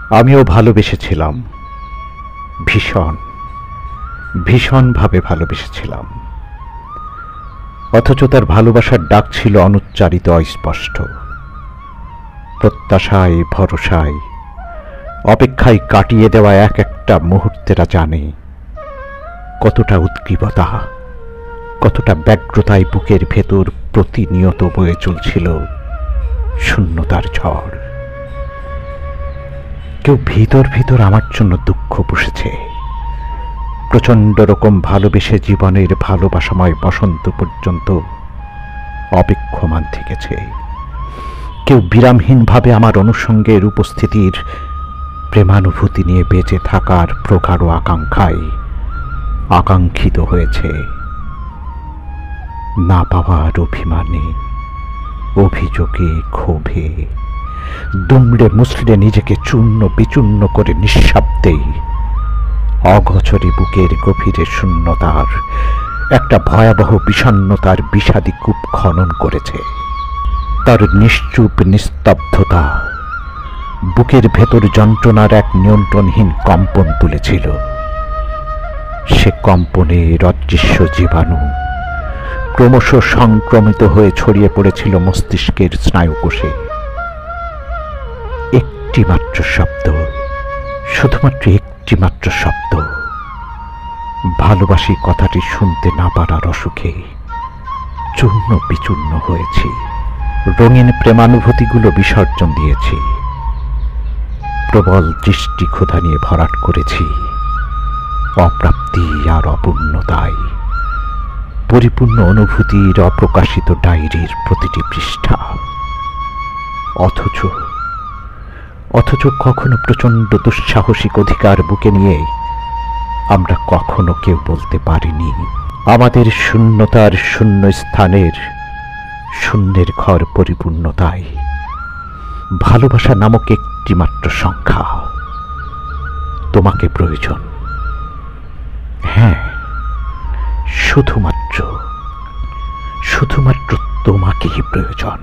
আমিও ভালোবেসেছিলাম, ভীষণ ভীষণভাবে ভালোবেসেছিলাম। অথচ তার ভালোবাসার ডাক ছিল অনুচ্চারিত, অস্পষ্ট। প্রত্যাশায়, ভরসায়, অপেক্ষায় কাটিয়ে দেওয়া এক একটা মুহূর্তেরা জানে কতটা উদ্গ্রীবতা, কতটা ব্যগ্রতায় বুকের ভেতর প্রতিনিয়ত বয়ে চলছিল শূন্যতার ঝড়। কেউ ভিতর ভিতর আমার জন্য দুঃখ পুষেছে, প্রচণ্ড রকম ভালোবেসে জীবনের ভালোবাসাময় বসন্ত পর্যন্ত অপেক্ষমান থেকেছে। কেউ বিরামহীনভাবে আমার অনুষঙ্গের উপস্থিতির প্রেমানুভূতি নিয়ে বেঁচে থাকার প্রগাঢ় আকাঙ্ক্ষায় আকাঙ্ক্ষিত হয়েছে। না পাওয়ার অভিমানে, অভিযোগে, ক্ষোভে দুমড়ে মুচড়ে নিজেকে চূর্ণ বিচূর্ণ করে নিঃশব্দেই অগোচরে বুকের গভীরে শূন্যতার একটা ভয়াবহ বিষণ্ণতার বিষাদী কূপ খনন করেছে। তার নিশ্চুপ নিস্তব্ধতা বুকের ভেতর যন্ত্রণার এক নিয়ন্ত্রণহীন কম্পন তুলেছিল। সে কম্পনে অদৃশ্য জীবাণু ক্রমশ সংক্রমিত হয়ে ছড়িয়ে পড়েছিল মস্তিষ্কের স্নায়ুকোষে। একটি মাত্র শব্দ, শুধুমাত্র একটি মাত্র শব্দ, ভালোবাসি কথাটি শুনতে না পারার অসুখে চূর্ণ বিচূর্ণ হয়েছি। রঙিন প্রেমানুভূতিগুলো বিসর্জন দিয়েছি, প্রবল দৃষ্টি ক্ষুধা নিয়ে ভরাট করেছি অপ্রাপ্তি আর অপূর্ণতায়। পরিপূর্ণ অনুভূতির অপ্রকাশিত ডায়েরির প্রতিটি পৃষ্ঠা। অথচ কখনো প্রচণ্ড দুঃসাহসিক অধিকার বুকে নিয়ে আমরা কখনো কেউ বলতে পারিনি আমাদের শূন্যতার শূন্য স্থানের শূন্যের ঘর পরিপূর্ণতায় ভালোবাসা নামক একটি মাত্র সংখ্যা তোমাকে প্রয়োজন। হ্যাঁ, শুধুমাত্র তোমাকেই প্রয়োজন।